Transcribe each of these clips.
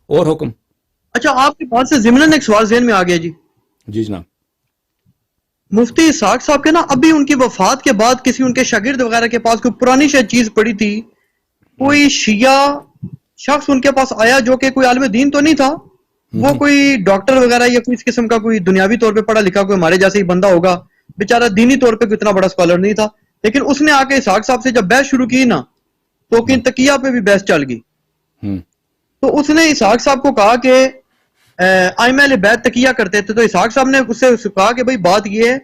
اور حکم. اچھا آپ کے پاس سے ضمناً ایک سوال ذہن میں آ گیا جی. جی جناب. مفتی اسحاق صاحب کے نا ابھی ان کی وفات کے بعد کسی ان کے شاگرد وغیرہ کے پاس کوئی پرانی شاید چیز پڑی تھی, کوئی شیعہ شخص ان کے پاس آیا جو کہ کوئی عالم دین تو نہیں تھا, وہ کوئی ڈاکٹر وغیرہ یا کوئی اس قسم کا کوئی دنیاوی طور پہ پڑھا لکھا کوئی ہمارے جیسے ہی بندہ ہوگا, بیچارہ دینی طور پہ کوئی اتنا بڑا اسکالر نہیں تھا, لیکن اس نے آ کے اسحاق صاحب سے جب بحث شروع کی نا تو کہ تقیہ پہ بھی بحث چل گئی. تو اس نے اسحاق صاحب کو کہا کہ ائمہ اہل بیت تقیہ کرتے تھے, تو اسحاق صاحب نے اس سے کہا کہ بھئی بات یہ ہے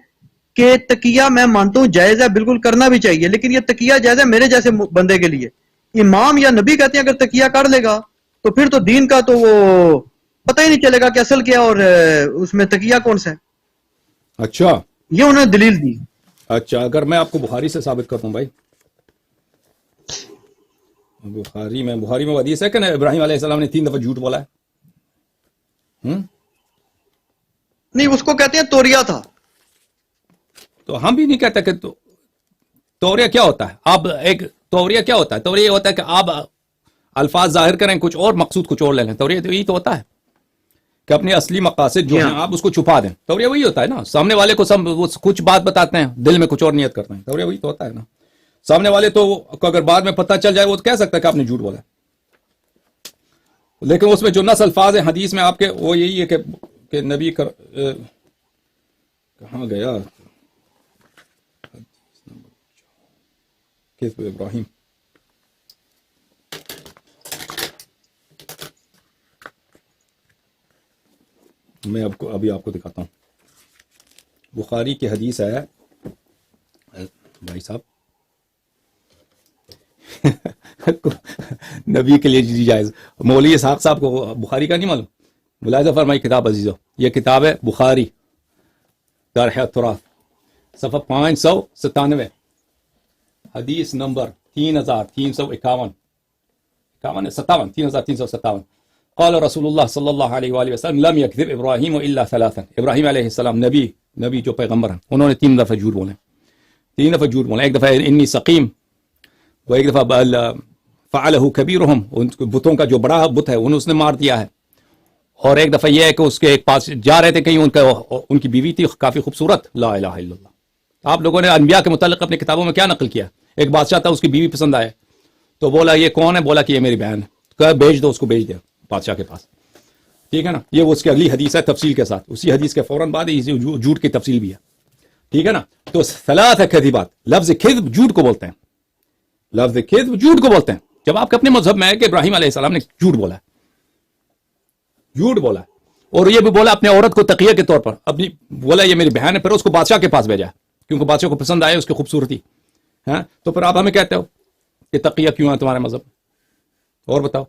کہ تقیہ میں مانتا ہوں جائز ہے, بالکل کرنا بھی چاہیے, لیکن یہ تقیہ جائز ہے میرے جیسے بندے کے لیے. امام یا نبی کہتے ہیں اگر تقیہ کر لے گا تو پھر تو دین کا تو وہ پتہ ہی نہیں چلے گا کہ اصل کیا اور اس میں تقیہ کون سا ہے. اچھا یہ انہوں نے دلیل دی. اچھا اگر میں آپ کو بخاری سے ثابت کرتا ہوں بھائی, بخاری میں حدیث ہے کہ نا ابراہیم علیہ السلام نے 3 دفعہ جھوٹ بولا ہے. نہیں اس کو کہتے ہیں توریہ تھا. تو ہم بھی نہیں کہتے کہ توریہ کیا ہوتا ہے. آپ ایک توریہ کیا ہوتا ہے؟ توریہ یہ ہوتا ہے کہ آپ الفاظ ظاہر کریں کچھ اور مقصود کچھ اور لے لیں. توریہ تو یہی تو ہوتا ہے کہ اپنے اصلی مقاصد جو ہیں آپ اس کو چھپا دیں. توریہ وہی ہوتا ہے نا. سامنے والے کو کچھ بات بتاتے ہیں, دل میں کچھ اور نیت کرتے ہیں. توریہ وہی تو ہوتا ہے نا. سامنے والے تو اگر بعد میں پتہ چل جائے وہ تو کہہ سکتا ہے کہ آپ نے جھوٹ بولا, لیکن اس میں جو نص الفاظ ہیں حدیث میں آپ کے وہ یہی ہے کہ نبی کہاں گیا کذب ابراہیم, میں ابھی آپ کو دکھاتا ہوں. بخاری کی حدیث ہے بھائی صاحب نبی کے لیے جی جائز. مولوی اسحاق صاحب کو بخاری کا نہیں معلوم. ملاحظہ فرمائی کتاب عزیزو, یہ کتاب ہے بخاری شرح التراث صفحہ 597, حدیث نمبر 3357 قال رسول اللہ صلی اللہ علیہ وآلہ وسلم لم یکذب ابراہیم الا ثلاثا. ابراہیم علیہ السلام نبی جو پیغمبر ہیں انہوں نے 3 دفعہ جھوٹ بولے. 3 دفعہ جھوٹ بولے. ایک دفعہ انی سقیم, وہ ایک دفعہ فعلہ کبیرہم, بتوں کا جو بڑا بت ہے انہوں اس نے مار دیا ہے, اور ایک دفعہ یہ ہے کہ اس کے ایک پاس جا رہے تھے کہیں, ان کی بیوی تھی کافی خوبصورت. لا الہ الا اللہ. آپ لوگوں نے انبیاء کے متعلق اپنی کتابوں میں کیا نقل کیا؟ ایک بادشاہ تھا, اس کی بیوی پسند آئے تو بولا یہ کون ہے؟ بولا کہ یہ میری بہن ہے. کہا بھیج دو اس کو, بھیج دیا بادشاہ کے پاس. ٹھیک ہے نا. یہ اس کی اگلی حدیث ہے تفصیل کے ساتھ. اسی حدیث کے فوراً بعد جھوٹ کی تفصیل بھی ہے. ٹھیک ہے نا. تو ثلاث کذبات, لفظ کذب جھوٹ کو بولتے ہیں. لفظ کذب جھوٹ کو بولتے ہیں. جب آپ کے اپنے مذہب میں ہے کہ ابراہیم علیہ السلام نے جھوٹ بولا ہے, جھوٹ بولا ہے, اور یہ بھی بولا اپنے عورت کو تقیہ کے طور پر, اپنی بولا یہ میری بہن ہے, پھر اس کو بادشاہ کے پاس بھیجا کیونکہ بادشاہ کو پسند آئے اس کی خوبصورتی. ہاں تو پھر آپ ہمیں کہتے ہو کہ تقیہ کیوں ہے تمہارے مذہب؟ اور بتاؤ.